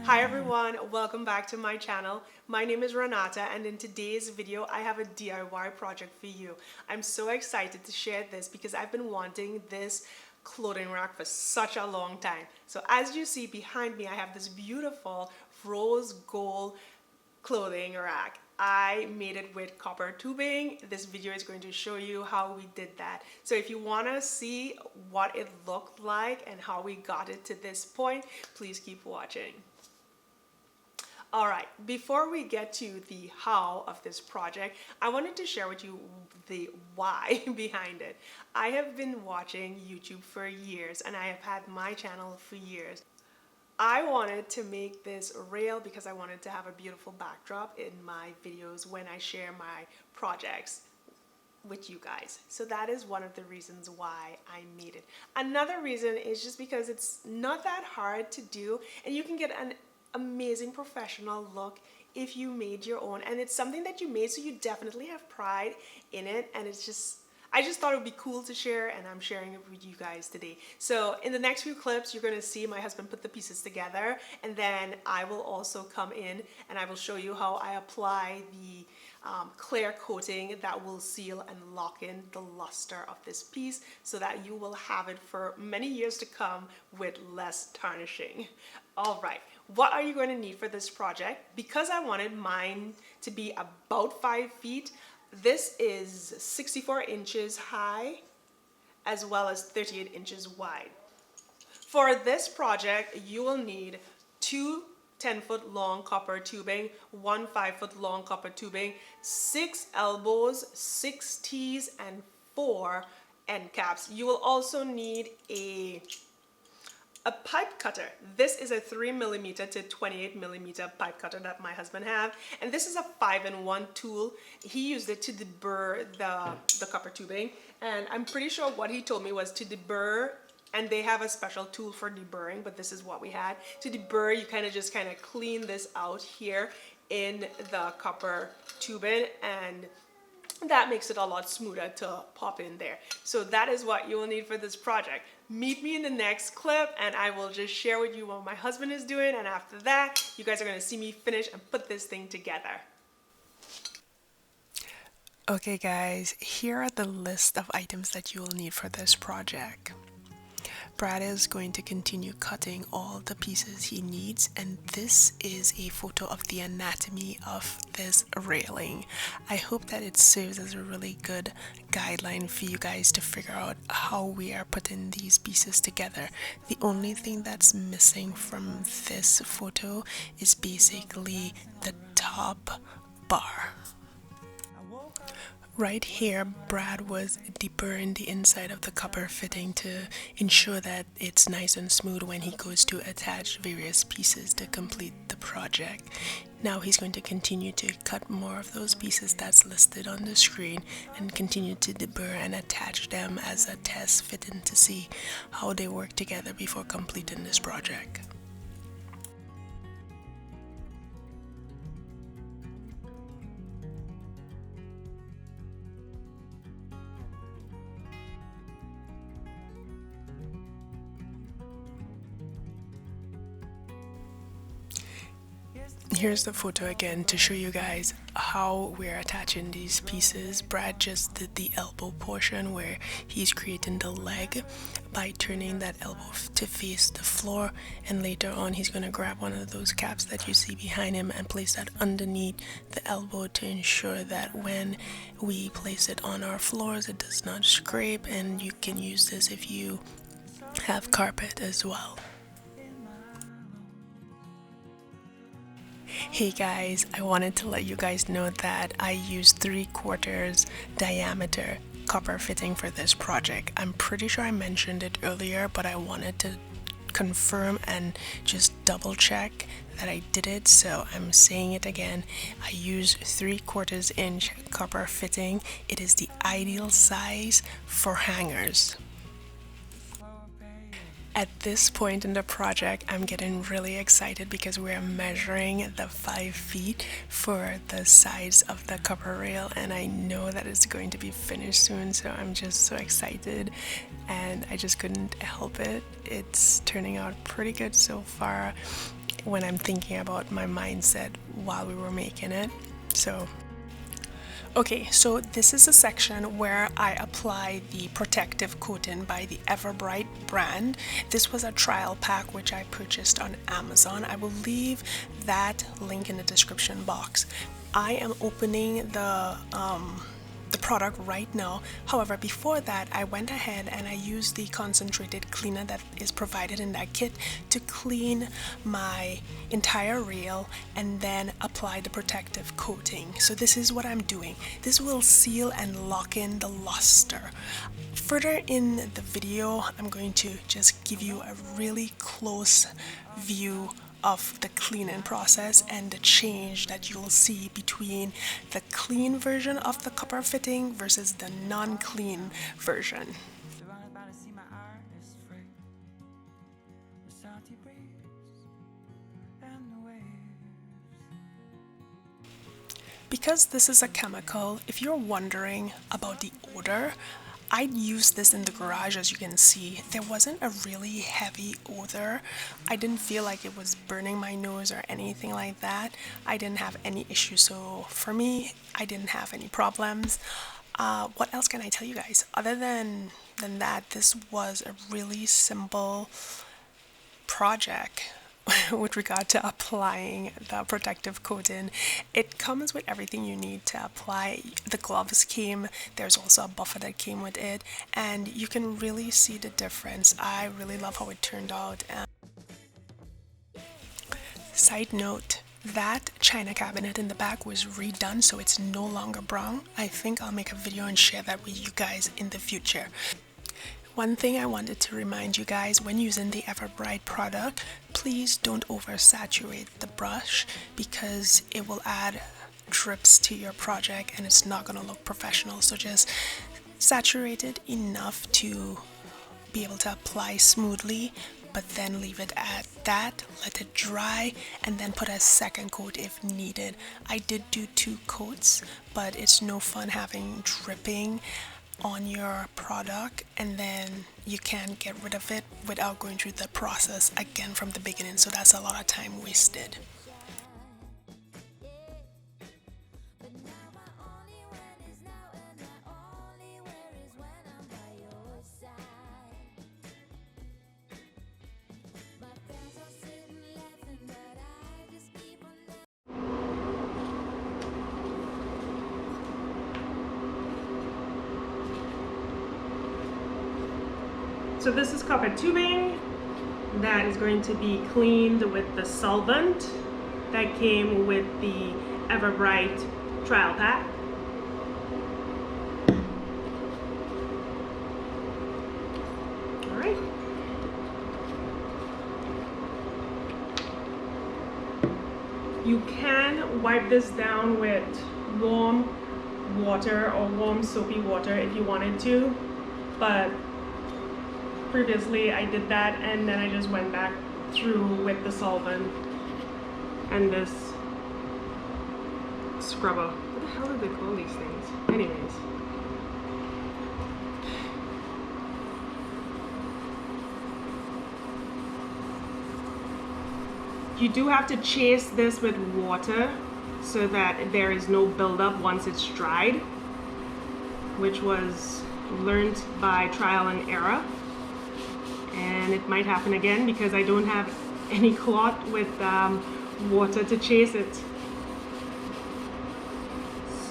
Hi everyone, welcome back to my channel. My name is Renata and in today's video I have a DIY project for you. I'm so excited to share this because I've been wanting this clothing rack for such a long time. So as you see behind me, I have this beautiful rose gold clothing rack. I made it with copper tubing. This video is going to show you how we did that. So if you want to see what it looked like and how we got it to this point, please keep watching. All right, before we get to the how of this project, I wanted to share with you the why behind it. I have been watching YouTube for years and I have had my channel for years. I wanted to make this real because I wanted to have a beautiful backdrop in my videos when I share my projects with you guys. So that is one of the reasons why I made it. Another reason is just because it's not that hard to do and you can get an amazing professional look if you made your own, and it's something that you made, so you definitely have pride in it, and I just thought it would be cool to share, and I'm sharing it with you guys today. So in the next few clips, you're going to see my husband put the pieces together, and then I will also come in and I will show you how I apply the clear coating that will seal and lock in the luster of this piece so that you will have it for many years to come with less tarnishing. All right, what are you going to need for this project? Because I wanted mine to be about 5 feet, this is 64 inches high as well as 38 inches wide. For this project, you will need 2 10-foot long copper tubing, 1 5-foot long copper tubing, 6 elbows, 6 T's, and 4 end caps. You will also need a pipe cutter. This is a 3mm to 28mm pipe cutter that my husband have, and this is a 5-in-1 tool. He used it to deburr the copper tubing, and I'm pretty sure what he told me was to deburr, and they have a special tool for deburring, but this is what we had. To deburr, you just clean this out here in the copper tubing, and that makes it a lot smoother to pop in there. So that is what you will need for this project. Meet me in the next clip and I will just share with you what my husband is doing, and after that you guys are going to see me finish and put this thing together. Okay guys, here are the list of items that you will need for this project. Brad is going to continue cutting all the pieces he needs, and this is a photo of the anatomy of this railing. I hope that it serves as a really good guideline for you guys to figure out how we are putting these pieces together. The only thing that's missing from this photo is basically the top bar. Right here, Brad was deburring the inside of the copper fitting to ensure that it's nice and smooth when he goes to attach various pieces to complete the project. Now he's going to continue to cut more of those pieces that's listed on the screen and continue to deburr and attach them as a test fitting to see how they work together before completing this project. Here's the photo again to show you guys how we're attaching these pieces. Brad just did the elbow portion where he's creating the leg by turning that elbow to face the floor, and later on he's going to grab one of those caps that you see behind him and place that underneath the elbow to ensure that when we place it on our floors it does not scrape, and you can use this if you have carpet as well. Hey guys, I wanted to let you guys know that I used 3/4 diameter copper fitting for this project. I'm pretty sure I mentioned it earlier, but I wanted to confirm and just double check that I did it, so I'm saying it again. I used 3/4 inch copper fitting. It is the ideal size for hangers. At this point in the project, I'm getting really excited because we're measuring the 5 feet for the size of the cover rail, and I know that it's going to be finished soon, so I'm just so excited and I just couldn't help it. It's turning out pretty good so far when I'm thinking about my mindset while we were making it. Okay, so this is a section where I apply the protective coating by the Everbright brand. This was a trial pack which I purchased on Amazon. I will leave that link in the description box. I am opening the product right now. However, before that, I went ahead and I used the concentrated cleaner that is provided in that kit to clean my entire rail and then apply the protective coating. So this is what I'm doing. This will seal and lock in the luster. Further in the video, I'm going to just give you a really close view of the cleaning process and the change that you'll see between the clean version of the copper fitting versus the non-clean version. Because this is a chemical, if you're wondering about the odor, I used this in the garage. As you can see, there wasn't a really heavy odor. I didn't feel like it was burning my nose or anything like that. I didn't have any issues, so for me, I didn't have any problems. What else can I tell you guys? Other than that, this was a really simple project with regard to applying the protective coating. It comes with everything you need to apply. The gloves came, there's also a buffer that came with it, and you can really see the difference. I really love how it turned out. Side note, that china cabinet in the back was redone, so it's no longer brown. I think I'll make a video and share that with you guys in the future. One thing I wanted to remind you guys, when using the Everbright product, please don't oversaturate the brush because it will add drips to your project and it's not going to look professional. So just saturate it enough to be able to apply smoothly, but then leave it at that, let it dry, and then put a second coat if needed. I did do 2 coats, but it's no fun having dripping on your product and then you can't get rid of it without going through the process again from the beginning, so that's a lot of time wasted. So this is copper tubing that is going to be cleaned with the solvent that came with the Everbright trial pack. All right. You can wipe this down with warm water or warm soapy water if you wanted to, but previously I did that and then I just went back through with the solvent and this scrubber. What the hell do they call these things? Anyways. You do have to chase this with water so that there is no buildup once it's dried, which was learned by trial and error. And it might happen again because I don't have any cloth with water to chase it.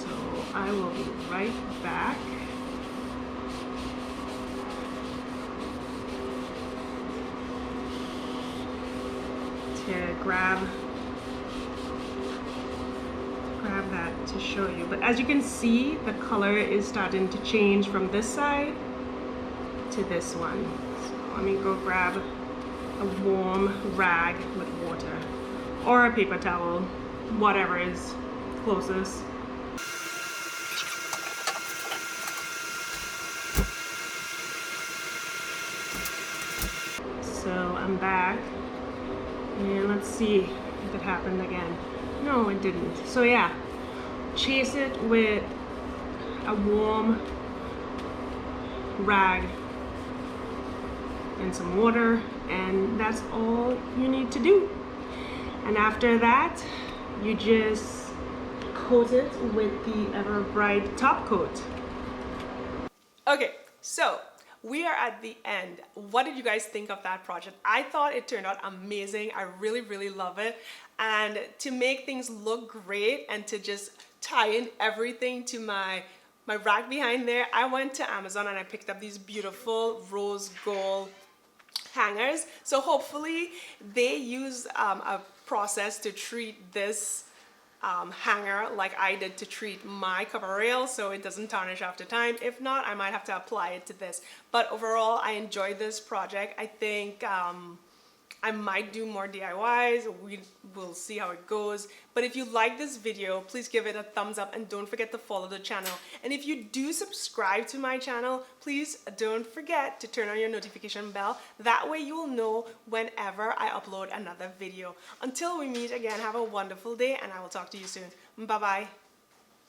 So I will be right back. To grab that to show you. But as you can see, the color is starting to change from this side to this one. Let me go grab a warm rag with water or a paper towel, whatever is closest. see if it happened again. No, it didn't. So yeah, chase it with a warm rag and some water, and that's all you need to do. And after that, you just coat it with the Ever Bright top coat. Okay, so we are at the end. What did you guys think of that project? I thought it turned out amazing. I really love it. And to make things look great and to just tie in everything to my rack behind there, I went to Amazon and I picked up these beautiful rose gold hangers. So hopefully they use a process to treat this hanger like I did to treat my cover rail so it doesn't tarnish after time. If not, I might have to apply it to this. But overall, I enjoyed this project. I think I might do more DIYs. We will see how it goes. But if you like this video, please give it a thumbs up and don't forget to follow the channel. And if you do subscribe to my channel, please don't forget to turn on your notification bell. That way you will know whenever I upload another video. Until we meet again, have a wonderful day and I will talk to you soon. Bye-bye.